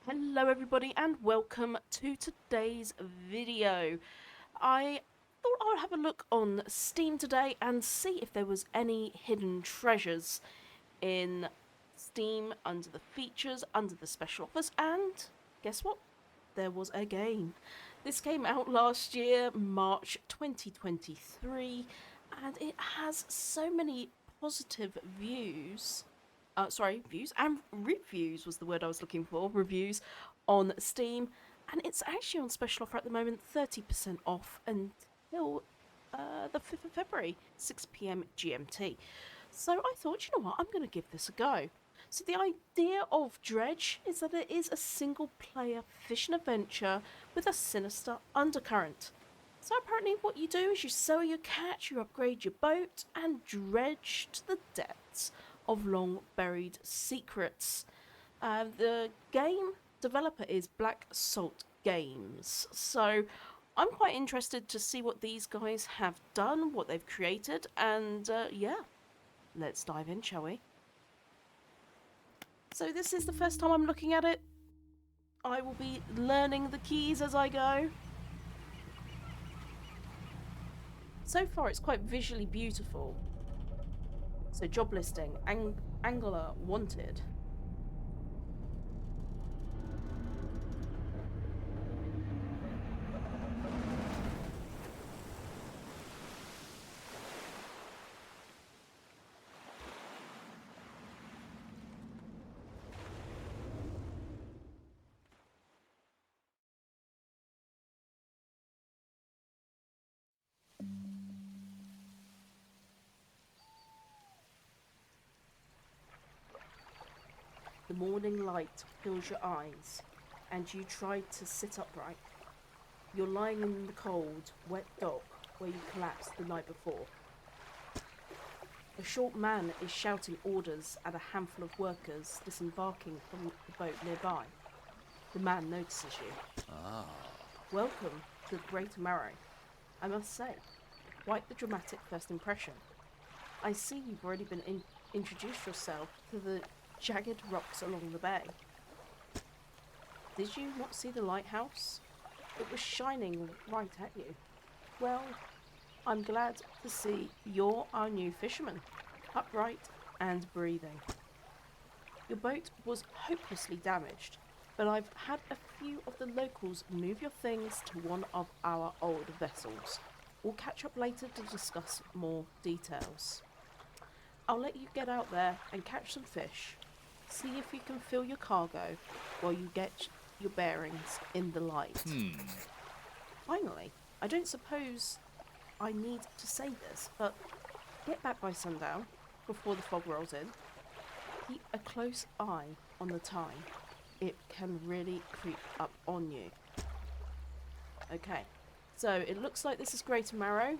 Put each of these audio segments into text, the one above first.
Hello everybody and welcome to today's video. I thought I would have a look on Steam today and see if there was any hidden treasures in Steam under the features, under the special offers, and guess what? There was a game. This came out last year, March 2023, and it has so many positive views views and reviews was the word I was looking for. Reviews on Steam, and it's actually on special offer at the moment, 30% off until the 5th of February, 6 p.m. GMT. So I thought, you know what, I'm going to give this a go. So the idea of Dredge is that it is a single player fishing adventure with a sinister undercurrent. So apparently what you do is you sell your catch, you upgrade your boat, and dredge to the depths of long buried secrets. The game developer is Black Salt Games, so I'm quite interested to see what these guys have done, what they've created, and yeah, let's dive in, shall we? So this is the first time I'm looking at it. I will be learning the keys as I go. So far it's quite visually beautiful. So job listing, angler wanted. The morning light fills your eyes, and you try to sit upright. You're lying in the cold, wet dock where you collapsed the night before. A short man is shouting orders at a handful of workers disembarking from the boat nearby. The man notices you. Ah. Welcome to the Great Marrow. I must say, quite the dramatic first impression. I see you've already been introduced yourself to the jagged rocks along the bay. Did you not see the lighthouse? It was shining right at you. Well, I'm glad to see you're our new fisherman, upright and breathing. Your boat was hopelessly damaged, but I've had a few of the locals move your things to one of our old vessels. We'll catch up later to discuss more details. I'll let you get out there and catch some fish. See if you can fill your cargo while you get your bearings in the light. Finally, I don't suppose I need to say this, but get back by sundown before the fog rolls in. Keep a close eye on the time. It can really creep up on you. Okay, so it looks like this is Greater Marrow.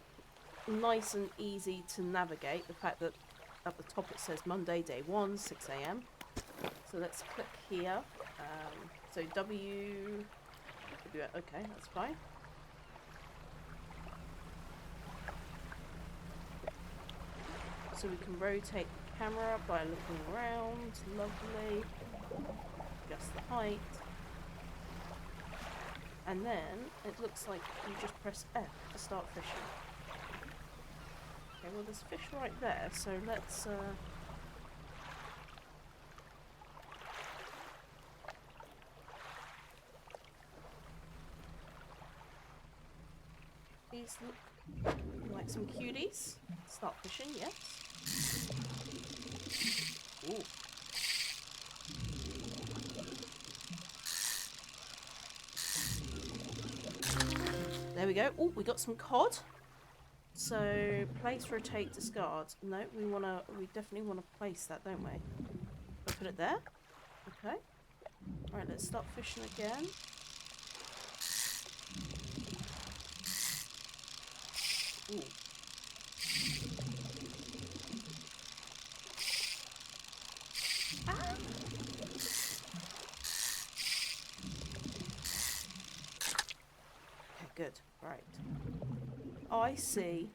Nice and easy to navigate. The fact that at the top it says Monday, day 1, 6 a.m. So let's click here. So okay, that's fine. So we can rotate the camera by looking around. Lovely. Adjust the height. And then it looks like you just press F to start fishing. Okay, well there's fish right there, so let's these look like some cuties. Start fishing, yes. Ooh. There we go. Oh, we got some cod. So place, rotate, discard. No, we definitely wanna place that, don't we? We'll put it there. Okay. Alright, let's start fishing again. Ooh. Ah! Okay, good. Right. Oh, I see.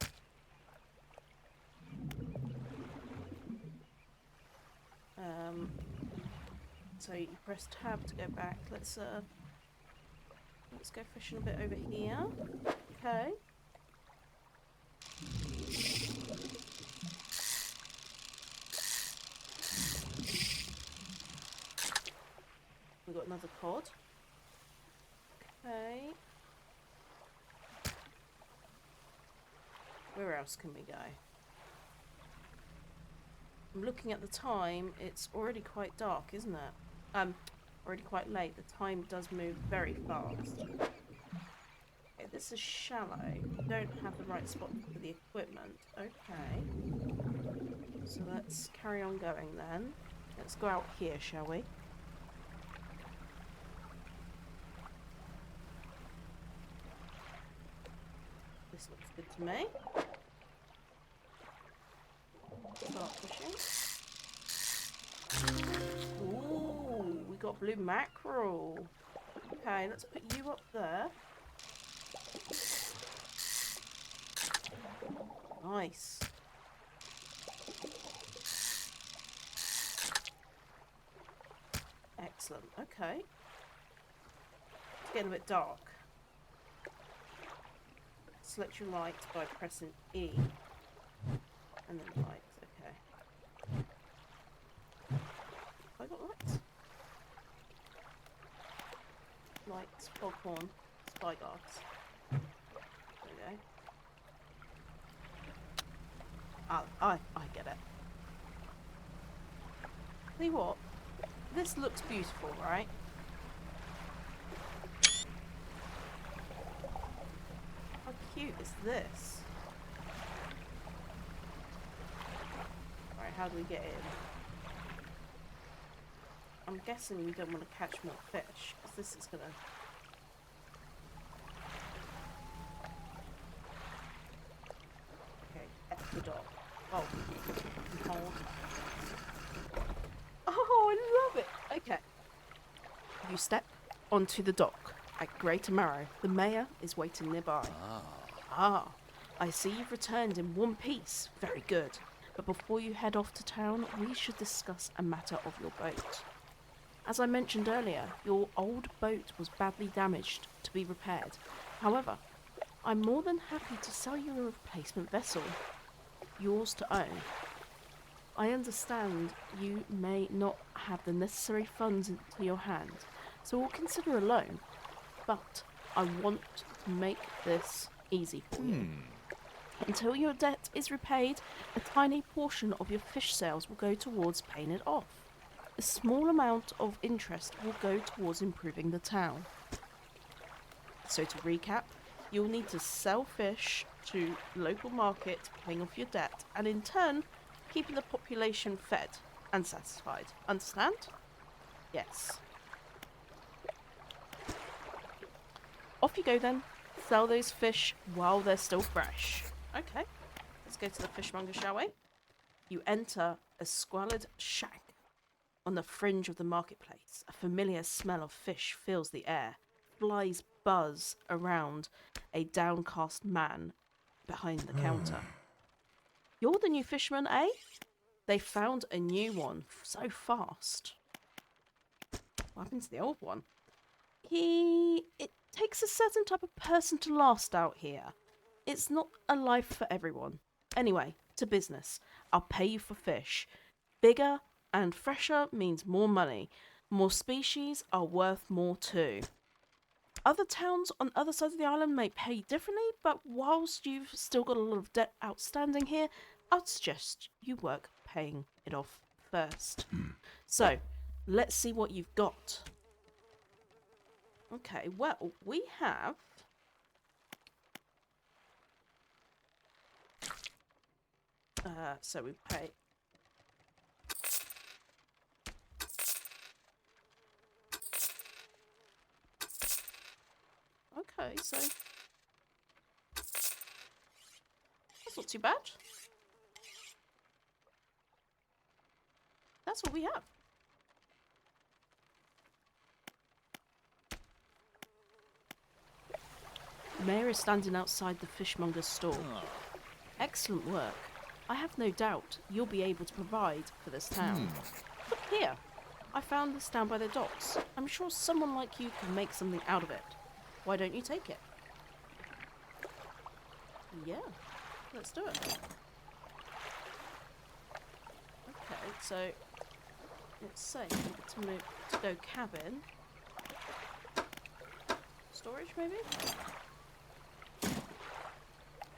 so you press tab to go back. Let's go fishing a bit over here. Okay. We've got another cod. Okay. Where else can we go? I'm looking at the time. It's already quite dark, isn't it? Already quite late. The time does move very fast. Okay, this is shallow. You don't have the right spot for the equipment. Okay. So let's carry on going then. Let's go out here, shall we? This looks good to me. Start fishing. Ooh, we got blue mackerel. Okay, let's put you up there. Nice. Excellent. Okay. It's getting a bit dark. Select your light by pressing E. And then lights. Okay. Have I got lights? Lights, foghorn, spyglass. There we go. I get it. Tell you what, this looks beautiful, right? How cute is this? Right, how do we get in? I'm guessing we don't want to catch more fish, because this is gonna... Okay, F the dock. Oh, hold. Oh, I love it! Okay. You step onto the dock at Greater Marrow. The mayor is waiting nearby. Ah, I see you've returned in one piece. Very good. But before you head off to town, we should discuss a matter of your boat. As I mentioned earlier, your old boat was badly damaged to be repaired. However, I'm more than happy to sell you a replacement vessel, yours to own. I understand you may not have the necessary funds into your hand, so we'll consider a loan. But I want to make this easy for you. Until your debt is repaid, a tiny portion of your fish sales will go towards paying it off. A small amount of interest will go towards improving the town. So to recap, you'll need to sell fish to local market, paying off your debt, and in turn, keeping the population fed and satisfied. Understand? Yes. Off you go then. Sell those fish while they're still fresh. Okay, let's go to the fishmonger, shall we? You enter a squalid shack on the fringe of the marketplace. A familiar smell of fish fills the air. Flies buzz around a downcast man behind the counter. You're the new fisherman, eh? They found a new one so fast. What happened to the old one? It takes a certain type of person to last out here. It's not a life for everyone. Anyway, to business. I'll pay you for fish. Bigger and fresher means more money. More species are worth more too. Other towns on other sides of the island may pay differently, but whilst you've still got a lot of debt outstanding here, I'd suggest you work paying it off first. So, let's see what you've got. Okay, well, we have... so we pay... Okay, so... that's not too bad. That's what we have. The mayor is standing outside the fishmonger's stall. Excellent work. I have no doubt you'll be able to provide for this town. Look here. I found this down by the docks. I'm sure someone like you can make something out of it. Why don't you take it? Yeah, let's do it. Okay, so let's say to go cabin. Storage, maybe?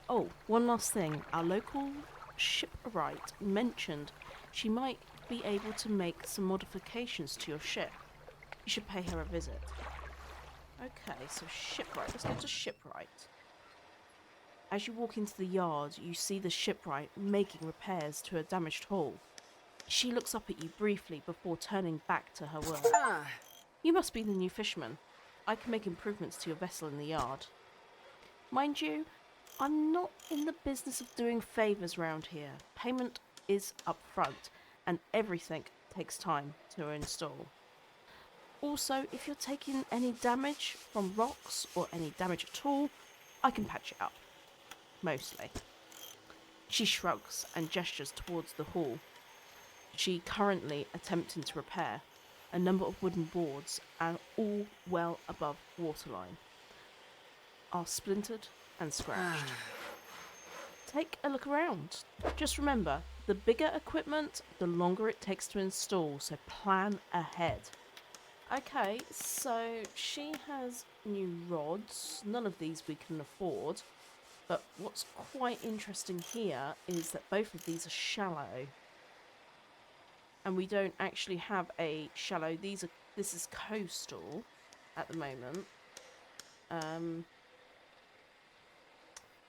Oh, one last thing. Our local shipwright mentioned she might be able to make some modifications to your ship. You should pay her a visit. Okay, so shipwright. Let's go to shipwright. As you walk into the yard, you see the shipwright making repairs to a damaged hull. She looks up at you briefly before turning back to her work. You must be the new fisherman. I can make improvements to your vessel in the yard. Mind you, I'm not in the business of doing favours round here. Payment is up front, and everything takes time to install. Also, if you're taking any damage from rocks or any damage at all, I can patch it up. Mostly. She shrugs and gestures towards the hall. She currently attempting to repair. A number of wooden boards, and all well above waterline, are splintered and scratched. Take a look around. Just remember, the bigger equipment, the longer it takes to install, so plan ahead. Okay, so she has new rods. None of these we can afford. But what's quite interesting here is that both of these are shallow. And we don't actually have a shallow. This is coastal at the moment.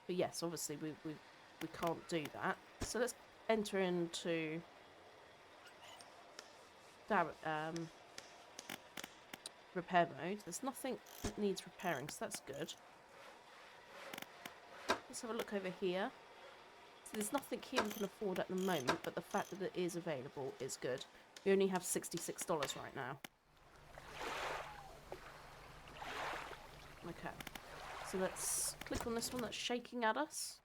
But yes, obviously we can't do that. So let's enter into repair mode. There's nothing that needs repairing, so that's good. Let's have a look over here. So there's nothing here we can afford at the moment, but the fact that it is available is good. We only have $66 right now. Okay. So let's click on this one that's shaking at us.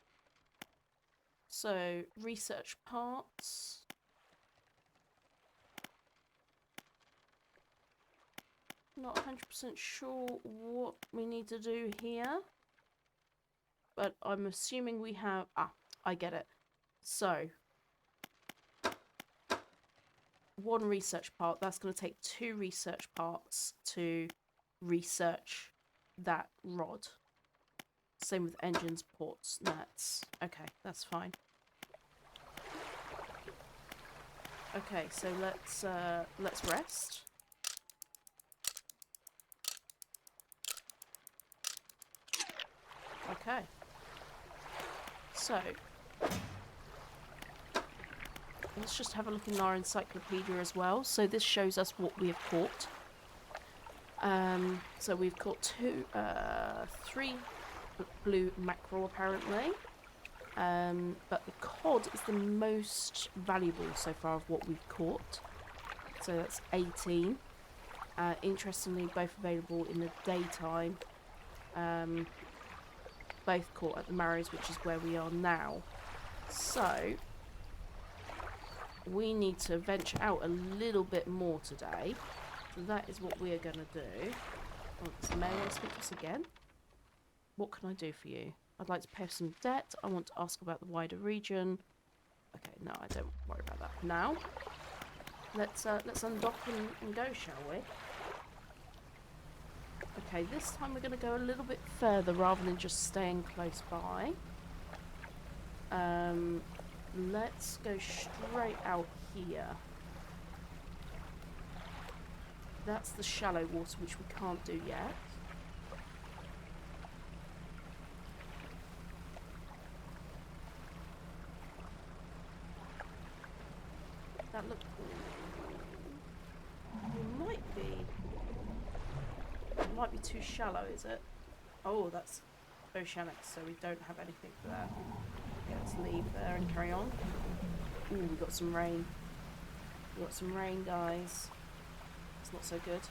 So, research parts. Not 100% sure what we need to do here. But I'm assuming we have... Ah, I get it. So, one research part. That's going to take 2 research parts to research that rod. Same with engines, ports, nuts. Okay, that's fine. Okay, so let's rest. Okay. So let's just have a look in our encyclopedia as well. So this shows us what we have caught. So we've caught 3 blue mackerel apparently. But the cod is the most valuable so far of what we've caught. So that's 18. Interestingly, both available in the daytime. Both caught at the Marrows, which is where we are now. So we need to venture out a little bit more today. So that is what we are going to do. Oh, this may want to speak to us again. What can I do for you? I'd like to pay off some debt. I want to ask about the wider region. Okay, no, I don't worry about that now. Let's undock and go, shall we? Okay, this time we're going to go a little bit further rather than just staying close by. Let's go straight out here. That's the shallow water, which we can't do yet. That look might be too shallow, is it? Oh, that's oceanic, so we don't have anything for that. Okay, let's leave there and carry on. Ooh, we got some rain. We got some rain, guys. It's not so good.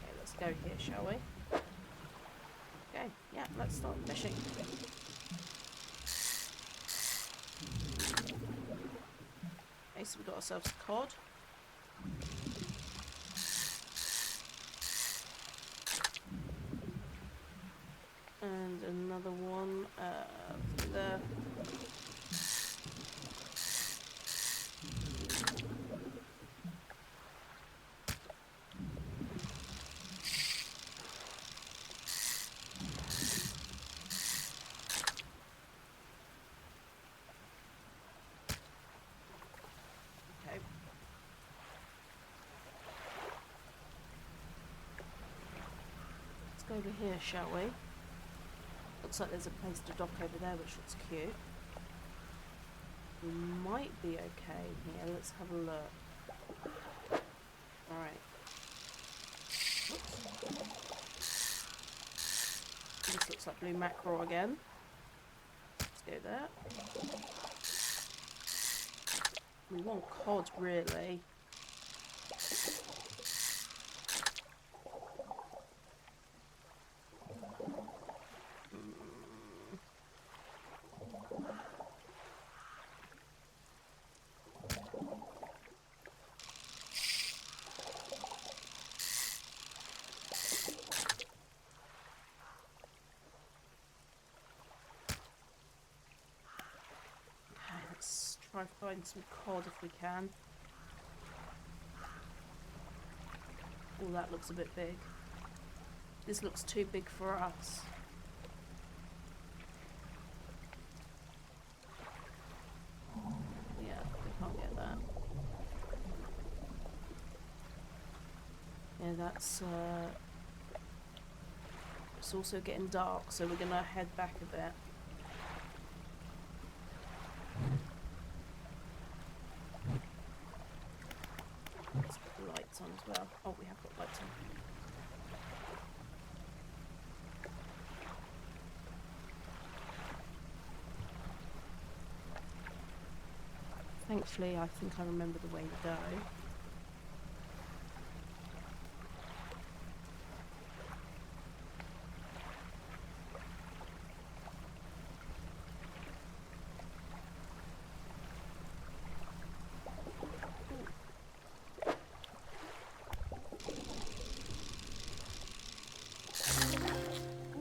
Okay, let's go here, shall we? Okay, yeah, let's start fishing. so we got ourselves a cod. And another one there. Okay. Let's go over here, shall we? Looks like there's a place to dock over there, which looks cute. We might be okay here. Let's have a look. Alright. This looks like blue mackerel again. Let's go there. We want cod, really. Try and find some cod if we can. Oh, that looks a bit big. This looks too big for us. Yeah, we can't get that. Yeah, that's it's also getting dark, so we're gonna head back a bit. Let's put the lights on as well. Oh, we have got lights on. Thankfully, I think I remember the way to go.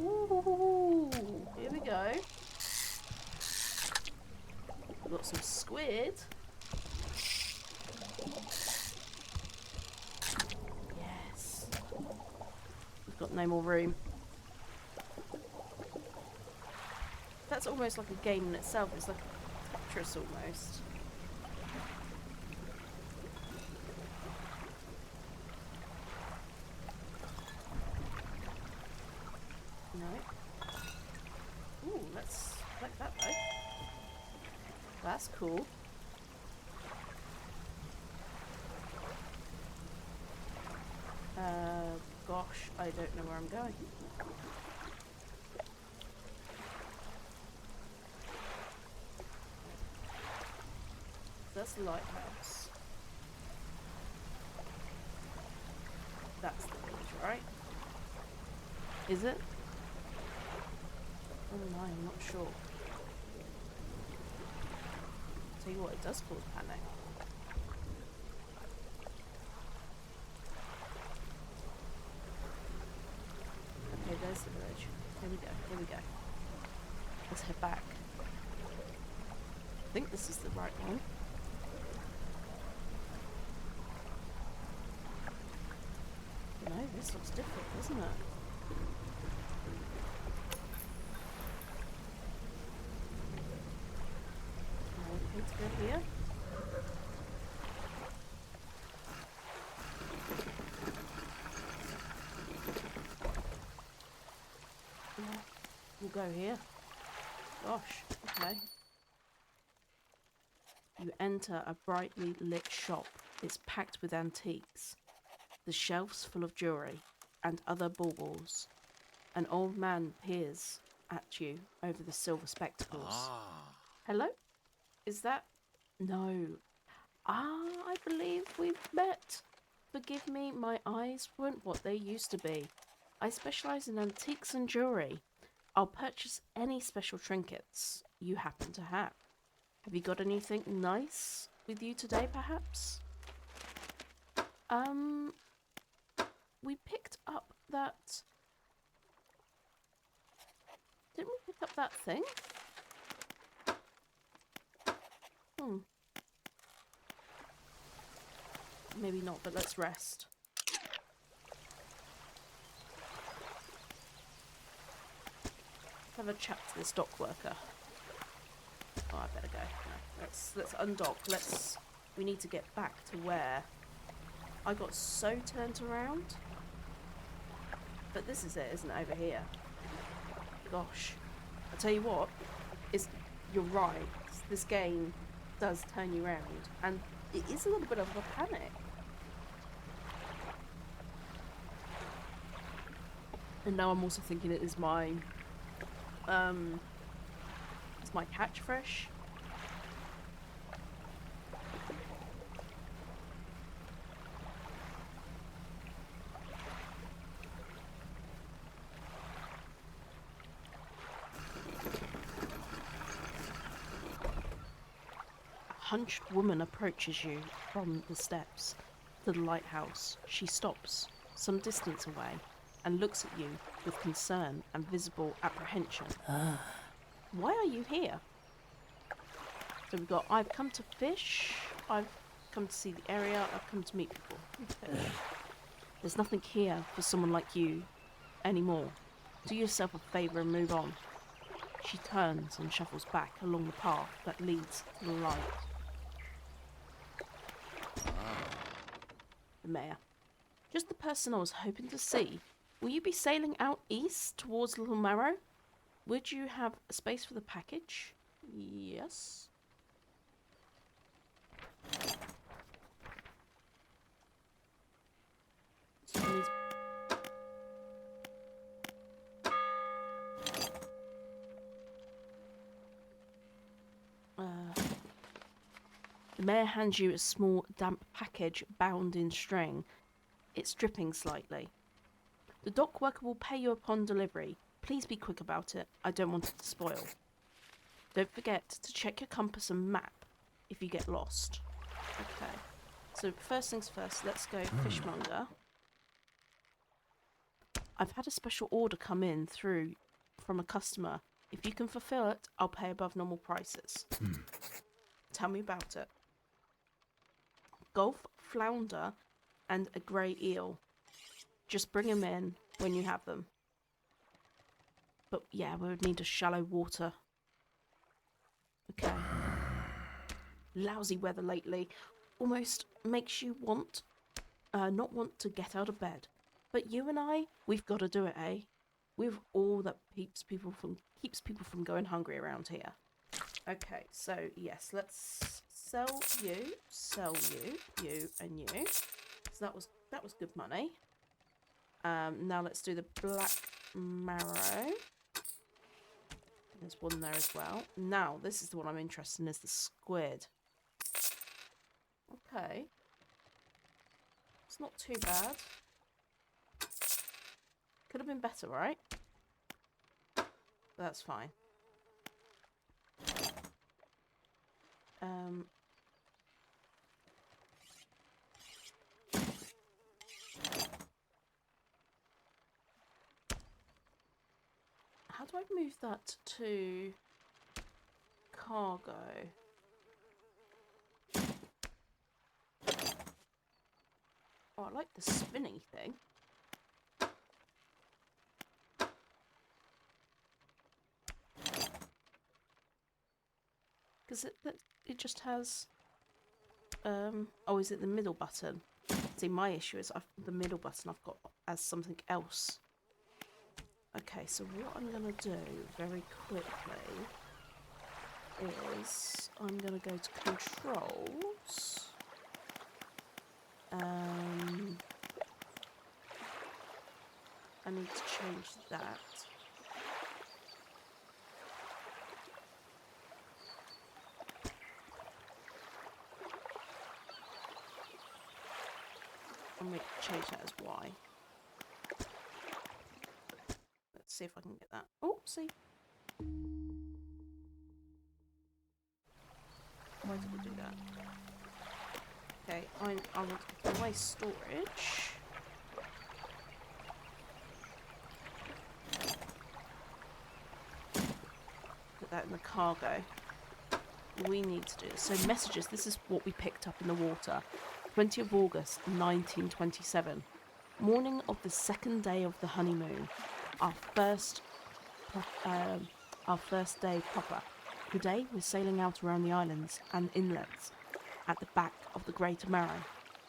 Ooh, here we go. We've got some squid. Yes. We've got no more room. That's almost like a game in itself. It's like a Tetris almost. No. Ooh, let's like that though. That's cool. Gosh, I don't know where I'm going. That's the lighthouse. That's the village, right? Is it? Oh no, I'm not sure. Tell you what, it does cause panic. Okay, there's the village. Here we go, here we go. Let's head back. I think this is the right one. No, this looks different, doesn't it? Okay, to go here. Yeah, we'll go here. Gosh, okay. You enter a brightly lit shop. It's packed with antiques. The shelves full of jewellery and other baubles. An old man peers at you over the silver spectacles. Hello? Is that... No. I believe we've met. Forgive me, my eyes weren't what they used to be. I specialise in antiques and jewellery. I'll purchase any special trinkets you happen to have. Have you got anything nice with you today, perhaps? We picked up that... Didn't we pick up that thing? Maybe not, but let's rest. Let's have a chat to this dock worker. Oh, I better go. No, let's undock. We need to get back to where I got so turned around. But this is it, isn't it, over here? Gosh. I tell you what, you're right. This game does turn you around, and it is a little bit of a panic. And now I'm also thinking it is my catch fresh. A hunched woman approaches you from the steps to the lighthouse. She stops some distance away and looks at you with concern and visible apprehension. Why are you here? So we've got, I've come to fish, I've come to see the area, I've come to meet people. Okay. There's nothing here for someone like you anymore. Do yourself a favour and move on. She turns and shuffles back along the path that leads to the light. The mayor. Just the person I was hoping to see. Will you be sailing out east towards Little Marrow? Would you have a space for the package? Yes. The mayor hands you a small, damp package bound in string. It's dripping slightly. The dock worker will pay you upon delivery. Please be quick about it. I don't want it to spoil. Don't forget to check your compass and map if you get lost. Okay. So first things first, let's go fishmonger. I've had a special order come in through from a customer. If you can fulfill it, I'll pay above normal prices. Tell me about it. Gulf, flounder, and a grey eel. Just bring them in when you have them. But yeah, we would need a shallow water. Okay. Lousy weather lately. Almost makes you not want to get out of bed. But you and I, we've got to do it, eh? We've all that keeps people from going hungry around here. Okay, so yes, let's sell you, you, and you. So that was good money. Now let's do the black marrow. There's one there as well. Now this is the one I'm interested in, is the squid. Okay. It's not too bad. Could have been better, right? That's fine. How do I move that to cargo? Oh, I like the spinny thing. Because it just has... oh, is it the middle button? See, my issue is the middle button I've got as something else. Okay, so what I'm going to do very quickly is I'm going to go to controls. I need to change that. I'm going to change that as Y. Let's see if I can get that. Oh, see. Why did we do that? Okay, I want to put away storage. Put that in the cargo. We need to do this. So messages, this is what we picked up in the water. 20th of August, 1927. Morning of the second day of the honeymoon. Our first day proper. Today we're sailing out around the islands and inlets at the back of the Great Marrow.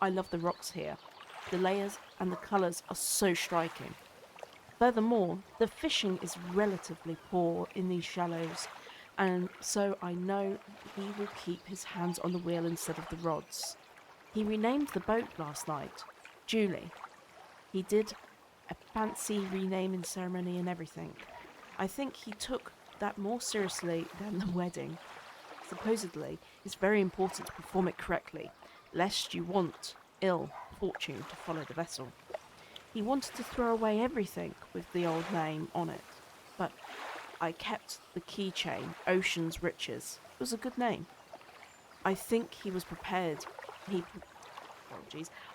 I love the rocks here. The layers and the colours are so striking. Furthermore, the fishing is relatively poor in these shallows, and so I know he will keep his hands on the wheel instead of the rods. He renamed the boat last night, Julie. He did a fancy renaming ceremony and everything. I think he took that more seriously than the wedding. Supposedly, it's very important to perform it correctly, lest you want ill fortune to follow the vessel. He wanted to throw away everything with the old name on it, but I kept the keychain, Ocean's Riches. It was a good name. I think he was prepared.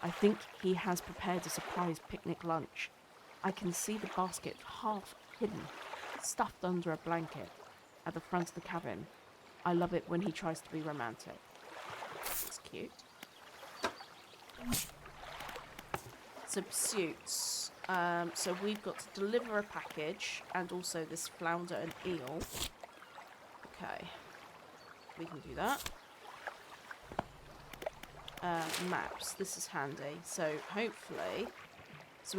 I think he has prepared a surprise picnic lunch. I can see the basket half hidden, stuffed under a blanket, at the front of the cabin. I love it when he tries to be romantic. It's cute. So pursuits. So we've got to deliver a package and also this flounder and eel. Okay. We can do that. Maps. This is handy. So hopefully... So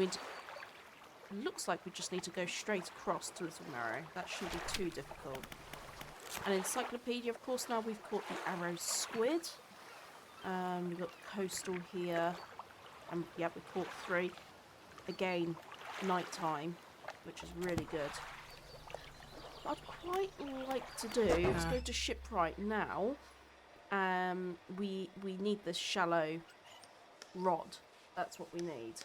looks like we just need to go straight across to Little Marrow. That shouldn't be too difficult. An encyclopedia, of course. Now we've caught the arrow squid. We've got the coastal here. And yeah, we caught 3. Again, night time, which is really good. What I'd quite like to do is go to shipwright now. We need this shallow rod. That's what we need.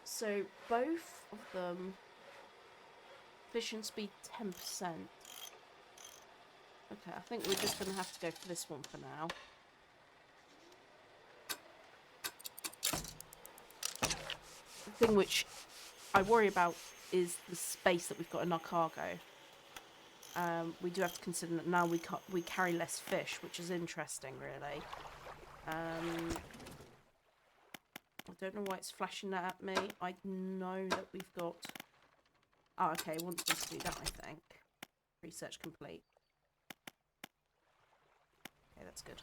So both of them fishing speed 10%. Okay, I think we're just going to have to go for this one for now. The thing which I worry about is the space that we've got in our cargo. We do have to consider that now we carry less fish, which is interesting, really. I don't know why it's flashing that at me. I know that we've got... Oh, okay, it wants us to do that, I think. Research complete. Okay, that's good.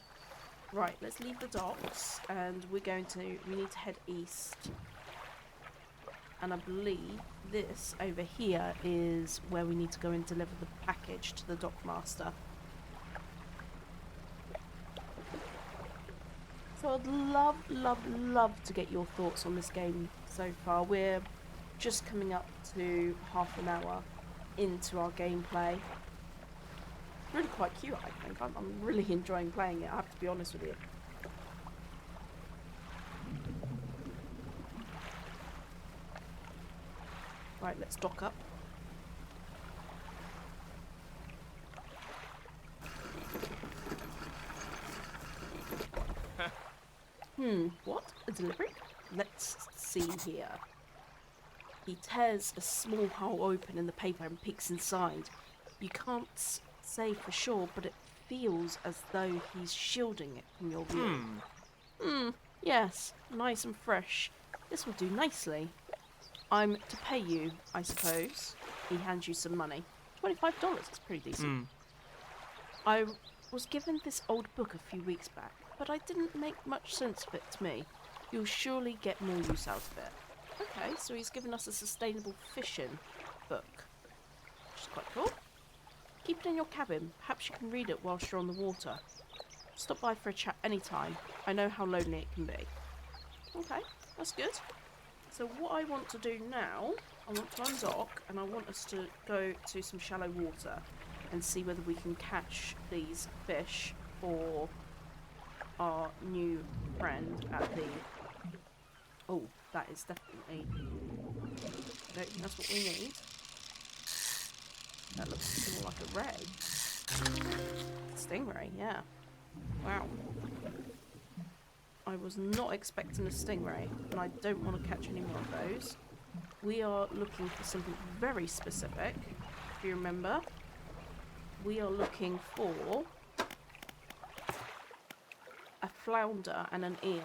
Right, let's leave the docks, and we need to head east. And I believe this over here is where we need to go and deliver the package to the dockmaster. So I'd love to get your thoughts on this game so far. We're just coming up to half an hour into our gameplay. Really quite cute, I think. I'm really enjoying playing it, I have to be honest with you. Right, let's dock up. What? A delivery? Let's see here. He tears a small hole open in the paper and peeks inside. You can't say for sure, but it feels as though he's shielding it from your view. Yes, nice and fresh. This will do nicely. I'm to pay you, I suppose. He hands you some money. $25, that's pretty decent. I was given this old book a few weeks back, but I didn't make much sense of it to me. You'll surely get more use out of it. Okay, so he's given us a sustainable fishing book, which is quite cool. Keep it in your cabin. Perhaps you can read it whilst you're on the water. Stop by for a chat anytime. I know how lonely it can be. Okay, that's good. So what I want to do now, I want to undock and I want us to go to some shallow water and see whether we can catch these fish for our new friend at the... Oh, that is definitely... I don't think that's what we need. That looks more like a ray. Stingray, yeah. Wow. I was not expecting a stingray, and I don't want to catch any more of those. We are looking for something very specific, if you remember. We are looking for a flounder and an eel.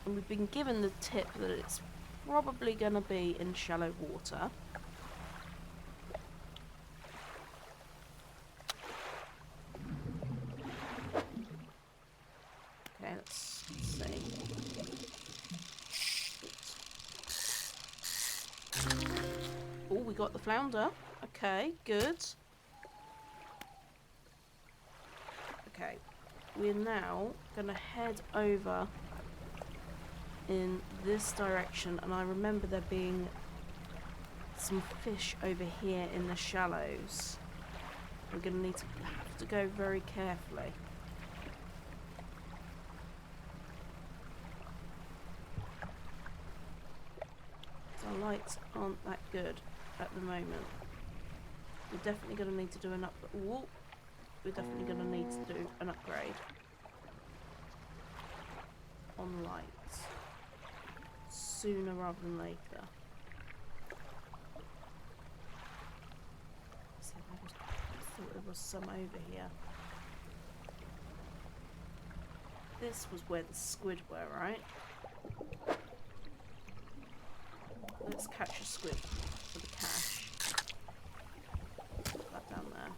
And we've been given the tip that it's probably going to be in shallow water. Okay, let's see. Oh, we got the flounder. Okay, good. Okay, we're now going to head over in this direction, and I remember there being some fish over here in the shallows. We're going to have to go very carefully. Our lights aren't that good at the moment. We're definitely going to need to do an we're definitely going to need to do an upgrade on lights sooner rather than later. See, I thought there was some over here. This was where the squid were, right? Let's catch a squid for the cash. Put that down there.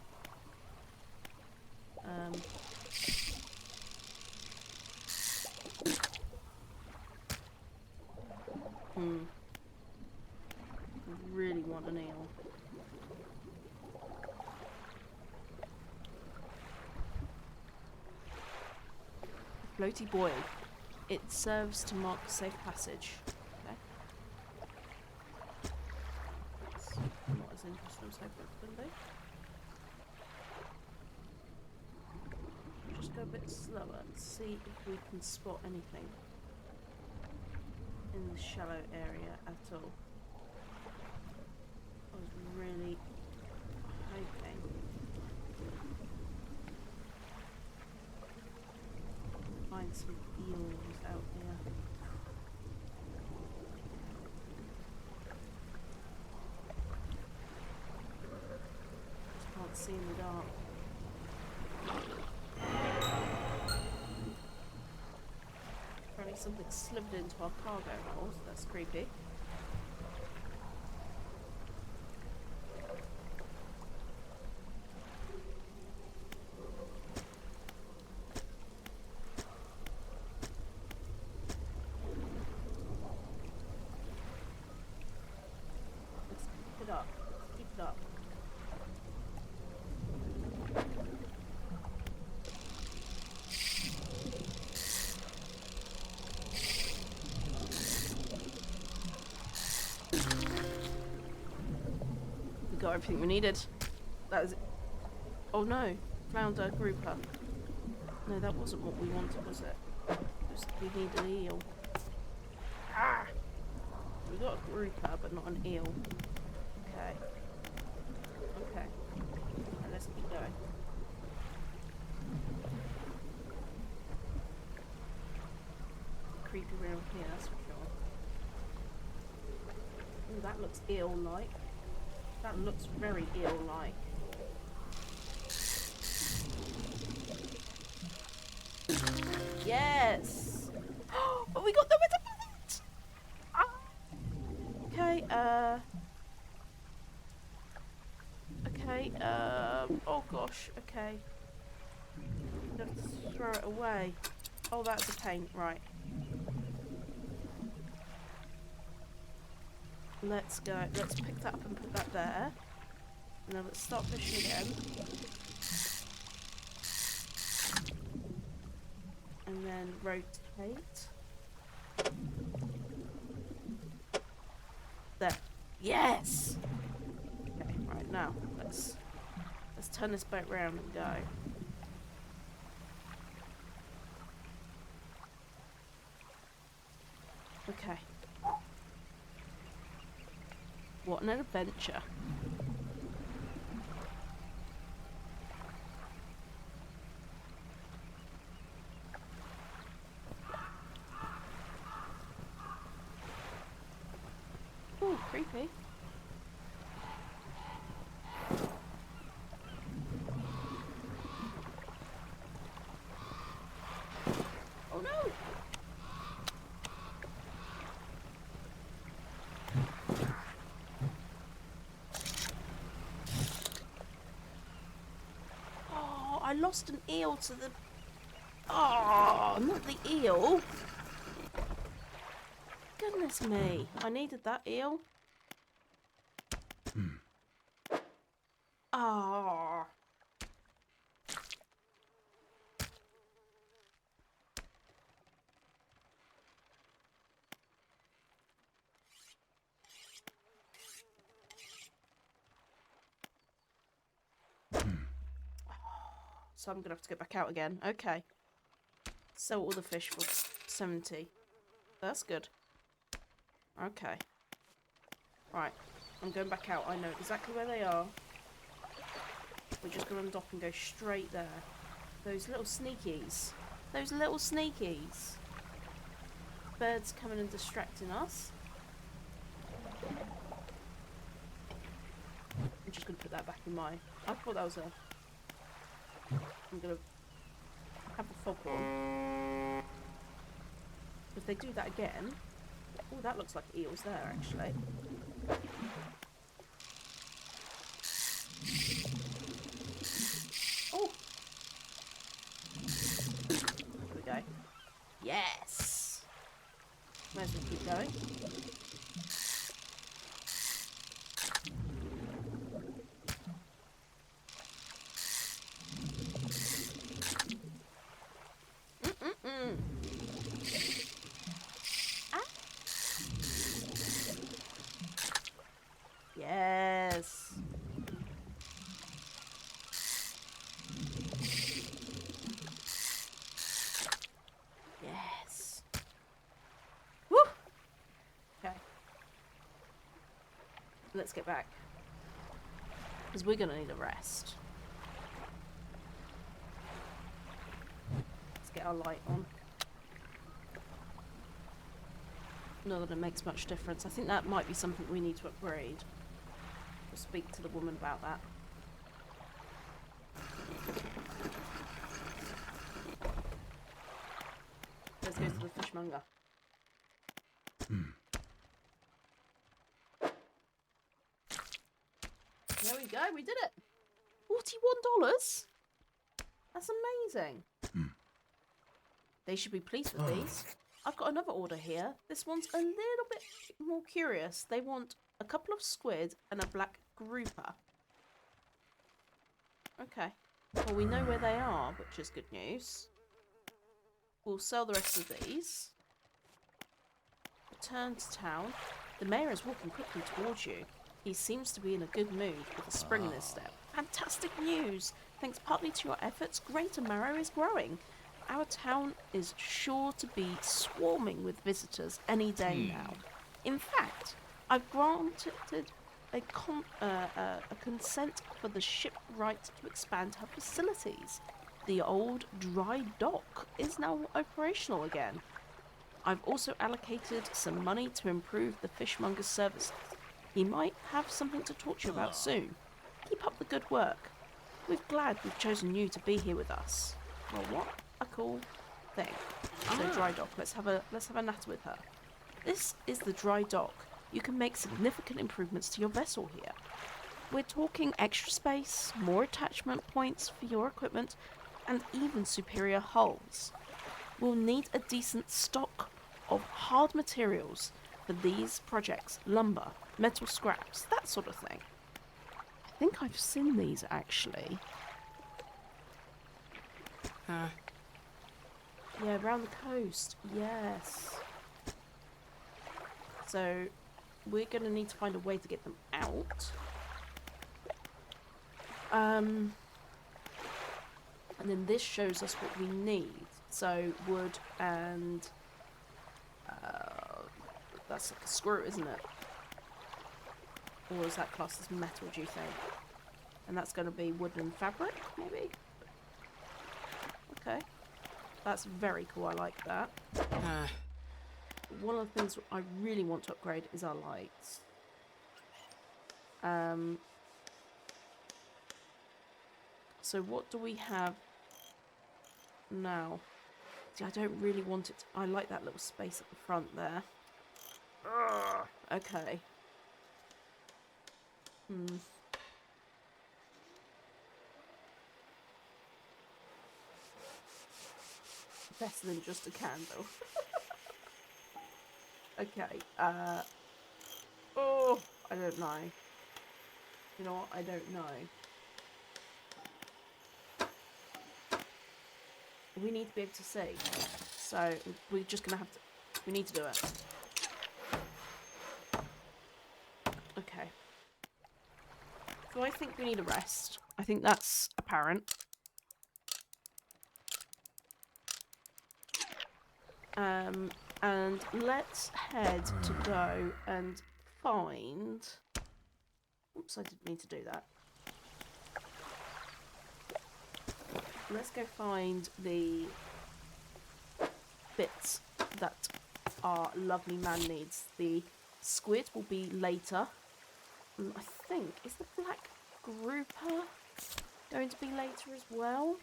Really want an eel. Floaty buoy. It serves to mark safe passage. Okay. It's not as interesting as I hoped it would be. Just go a bit slower and see if we can spot anything in the shallow area at all. I was really hoping. Find some eels out here. Just can't see in the dark. Apparently something slipped into our cargo hold. That's creepy. Keep it up. We got everything we needed. That was it. Oh no, flounder grouper. No, that wasn't what we wanted, was it? We need an eel. Ah! We got a grouper, but not an eel. Okay. Okay. Right, let's keep going. Creepy around here, that's for sure. Oh, that looks eel-like. That looks very eel-like. Yes! Oh, we got the bullet! Ah! Okay, okay, oh gosh, okay. Let's throw it away. Oh, that's a pain, right. Let's go, let's pick that up and put that there. And then let's start fishing again. And then rotate. There. Yes! Okay, right now, let's turn this boat round and go. Okay. What an adventure. Ooh, creepy. Oh no! Oh, I lost an eel to the... Oh, not the eel. Goodness me. I needed that eel. Oh. So I'm going to have to go back out again. Okay. Sell all the fish for 70. That's good. Okay. Right. I'm going back out. I know exactly where they are. We're just going to dock and go straight there. Those little sneakies. Those little sneakies. Birds coming and distracting us. I'm just going to put that back in my... I thought that was a... I'm going to have the foghorn. If they do that again... Oh, that looks like eels there, actually. Oh! Here we go. Yes! Might as well keep going. Ah! Yes! Yes! Woo! Okay. Let's get back. Because we're going to need a rest. Let's get our light on. Not that it makes much difference. I think that might be something we need to upgrade. We'll speak to the woman about that. Let's go to the fishmonger. There we go, we did it! $41? That's amazing. They should be pleased with these. I've got another order here. This one's a little bit more curious. They want a couple of squid and a black grouper. Okay. Well, we know where they are, which is good news. We'll sell the rest of these. Return to town. The mayor is walking quickly towards you. He seems to be in a good mood with a spring in his step. Fantastic news! Thanks partly to your efforts, Greater Marrow is growing. Our town is sure to be swarming with visitors any day now. In fact, I've granted a consent for the shipwright to expand her facilities. The old dry dock is now operational again. I've also allocated some money to improve the fishmonger's services. He might have something to talk to you about soon. Keep up the good work. We're glad we've chosen you to be here with us. Well, what a cool thing. So dry dock. Let's have a natter with her. This is the dry dock. You can make significant improvements to your vessel here. We're talking extra space, more attachment points for your equipment, and even superior hulls. We'll need a decent stock of hard materials for these projects. Lumber, metal scraps, that sort of thing. I think I've seen these actually. Yeah, around the coast. Yes. So we're going to need to find a way to get them out. And then this shows us what we need. So wood and That's like a screw, isn't it? Or is that classed as metal, do you think? And that's going to be wooden fabric, maybe? Okay. That's very cool, I like that. One of the things I really want to upgrade is our lights. So what do we have now? See, I don't really want it to, I like that little space at the front there. Ugh, okay. Better than just a candle. Okay, oh, I don't know. You know what? I don't know. We need to be able to see. So, we're just going to have to... We need to do it. Okay. So I think we need a rest. I think that's apparent. And let's head to go and find... Oops, I didn't mean to do that. Let's go find the bits that our lovely man needs. The squid will be later. I think, is the black grouper going to be later as well?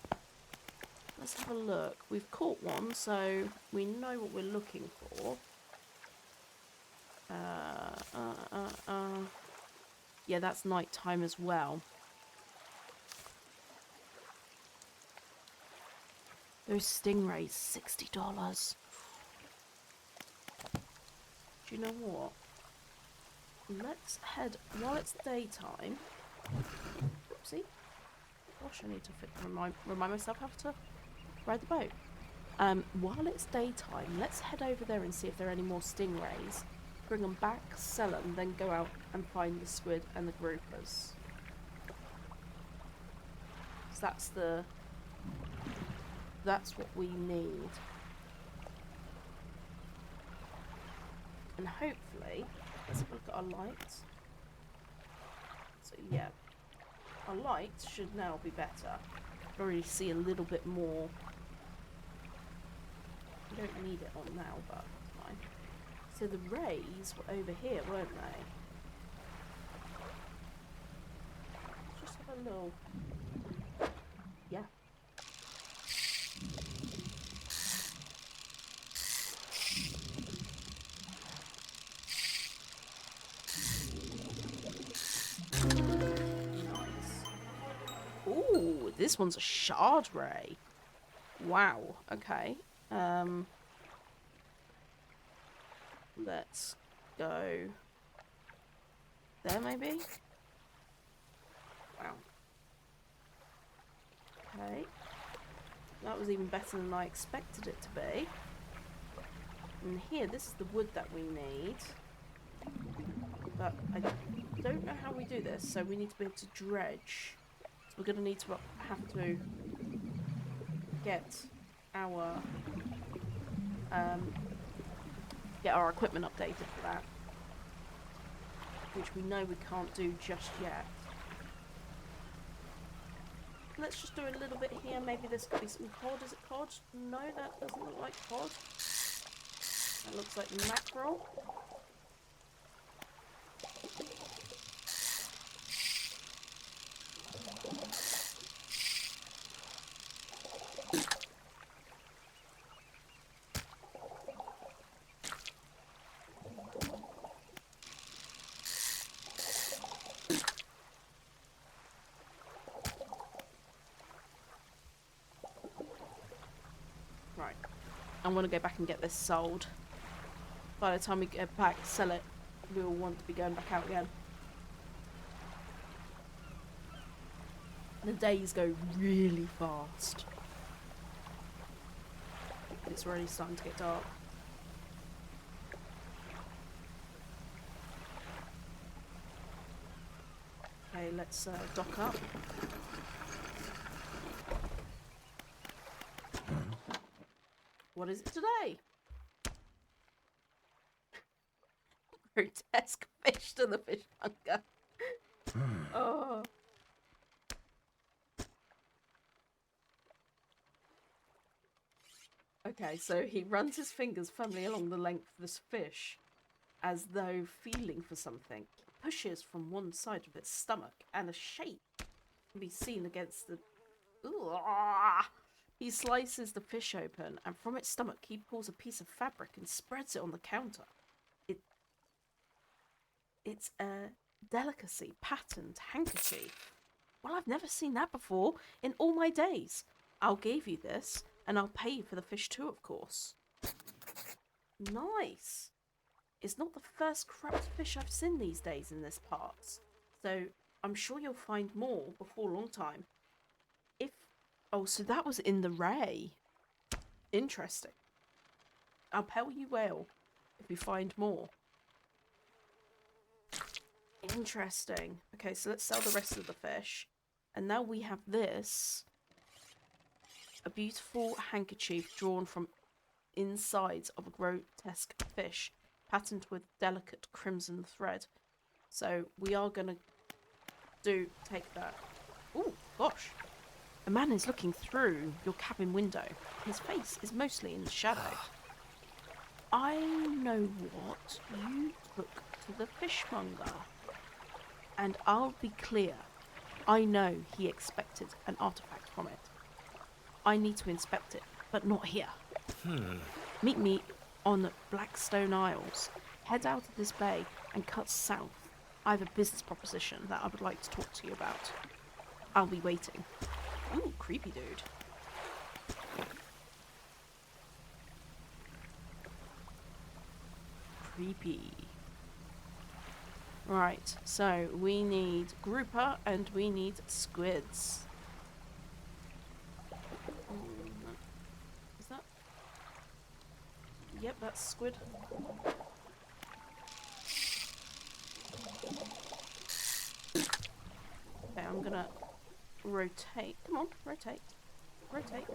Let's have a look. We've caught one, so we know what we're looking for. Yeah, that's night time as well. Those stingrays, $60. Do you know what? Let's head, while it's daytime... Oopsie. Gosh, I need to remind myself how to ride the boat. While it's daytime, let's head over there and see if there are any more stingrays. Bring them back, sell them, then go out and find the squid and the groupers. So that's what we need. And hopefully, let's have a look at our lights. So yeah, our lights should now be better. Already see a little bit more. We don't need it on now, but it's fine. So the rays were over here, weren't they? Just have a little... Yeah. Nice. Ooh, this one's a shard ray. Wow, okay. Let's go there, maybe? Wow. Okay. That was even better than I expected it to be. And here, this is the wood that we need. But I don't know how we do this, so we need to be able to dredge. So we're going to need to have to get our equipment updated for that, which we know we can't do just yet. Let's just do a little bit here. Maybe this could be some cod. Is it cod? No, that doesn't look like cod. That looks like mackerel. Right, I'm going to go back and get this sold. By the time we get back, sell it, we'll want to be going back out again. The days go really fast. It's already starting to get dark. Okay, let's dock up. What is it today? grotesque fish to the fishmonger. Oh. Okay, so he runs his fingers firmly along the length of this fish, as though feeling for something. He pushes from one side of its stomach, and a shape can be seen against the... Ooh, he slices the fish open, and from its stomach he pulls a piece of fabric and spreads it on the counter. It's a delicacy patterned handkerchief. Well, I've never seen that before in all my days. I'll give you this, and I'll pay you for the fish too, of course. Nice. It's not the first corrupt fish I've seen these days in this part, so I'm sure you'll find more before long time. Oh, so that was in the ray. Interesting. I'll pay you well if you find more. Interesting. Okay, so let's sell the rest of the fish. And now we have this. A beautiful handkerchief drawn from insides of a grotesque fish, patterned with delicate crimson thread. So we are going to take that. Oh, gosh. A man is looking through your cabin window. His face is mostly in the shadow. I know what you took to the fishmonger. And I'll be clear. I know he expected an artifact from it. I need to inspect it, but not here. Meet me on Blackstone Isles. Head out of this bay and cut south. I have a business proposition that I would like to talk to you about. I'll be waiting. Ooh, creepy dude. Creepy. Right, so we need grouper and we need squids. Is that? Yep, that's squid. Okay, I'm gonna rotate. Come on, rotate. Rotate.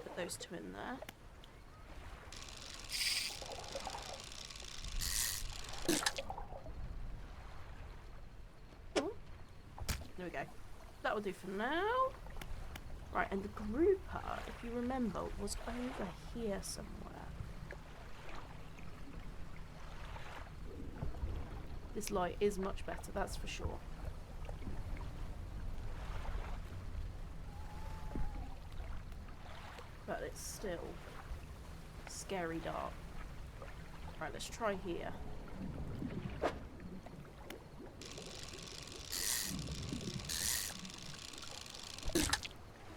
Put those two in there. Oh. There we go. That will do for now. Right, and the grouper, if you remember, was over here somewhere. This light is much better, that's for sure. But it's still scary dark. Right, let's try here.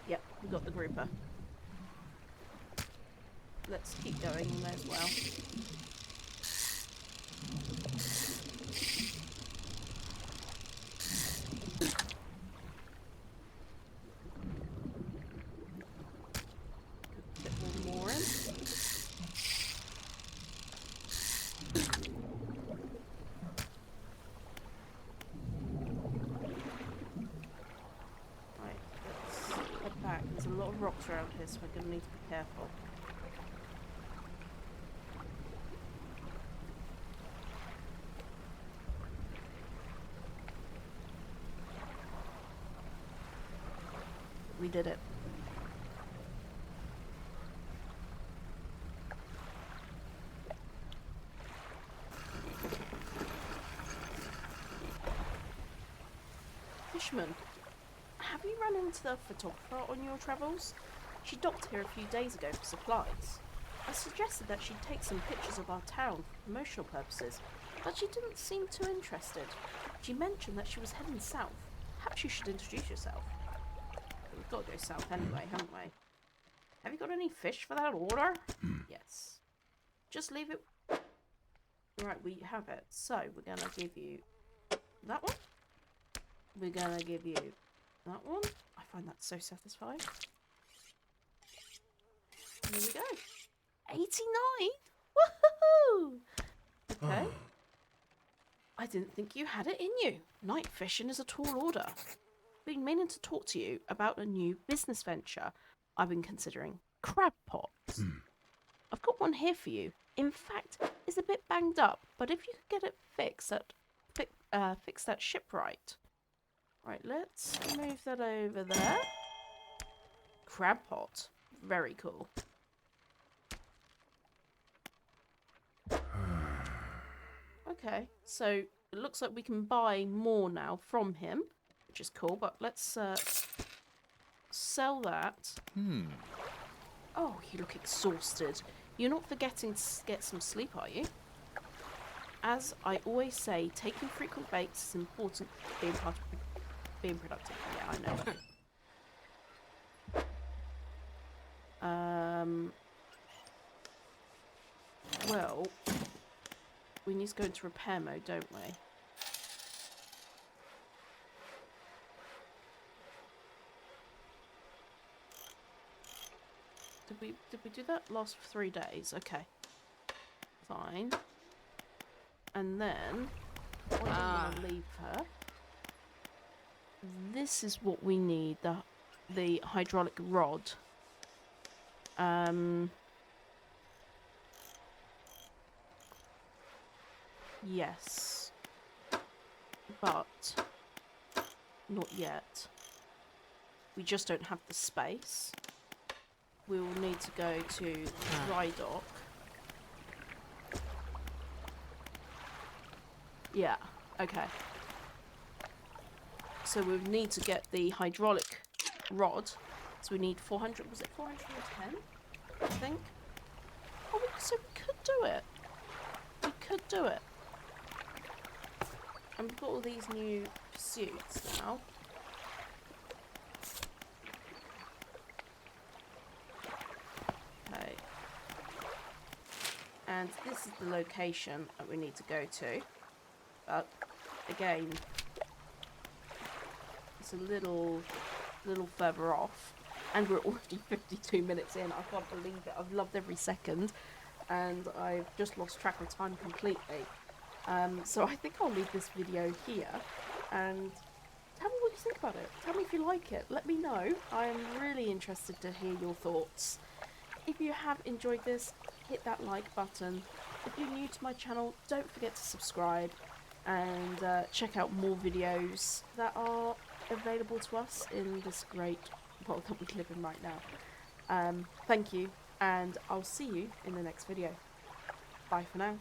Yep, we got the grouper. Let's keep going in there as well. There's a lot of rocks around here, so we're going to need to be careful. We did it. Fishman, have you run into the photographer on your travels? She docked here a few days ago for supplies. I suggested that she'd take some pictures of our town for promotional purposes, but she didn't seem too interested. She mentioned that she was heading south. Perhaps you should introduce yourself. We've got to go south anyway, haven't we? Have you got any fish for that order? Yes. Just leave it. Right, we have it. So, we're going to give you that one. We're going to give you that one. I find that so satisfying. Here we go. 89? Woohoo! Okay. I didn't think you had it in you. Night fishing is a tall order. Been meaning to talk to you about a new business venture. I've been considering crab pots. I've got one here for you. In fact, it's a bit banged up, but if you could get it fixed, fix that shipwright. Right, let's move that over there. Crab pot. Very cool. Okay, so it looks like we can buy more now from him, which is cool, but let's sell that. Oh, you look exhausted. You're not forgetting to get some sleep, are you? As I always say, taking frequent breaks is important for being productive. Yeah, I know. Well, we need to go into repair mode, don't we? Did we do that? Last 3 days. Okay. Fine. And then I don't want to leave her. This is what we need, the hydraulic rod. Yes. But not yet. We just don't have the space. We will need to go to dry dock. Yeah, okay. So we would need to get the hydraulic rod. So we need 400, was it 410? I think. Oh, so we could do it. We could do it. And we've got all these new pursuits now. Okay. And this is the location that we need to go to. But again, it's a little further off, and we're already 52 minutes in. I can't believe it. I've loved every second, and I've just lost track of time completely. So I think I'll leave this video here, and tell me what you think about it. Tell me if you like it. Let me know. I'm really interested to hear your thoughts. If you have enjoyed this, hit that like button. If you're new to my channel, don't forget to subscribe and check out more videos that are available to us in this great world that we live in right now. Thank you, and I'll see you in the next video. Bye for now.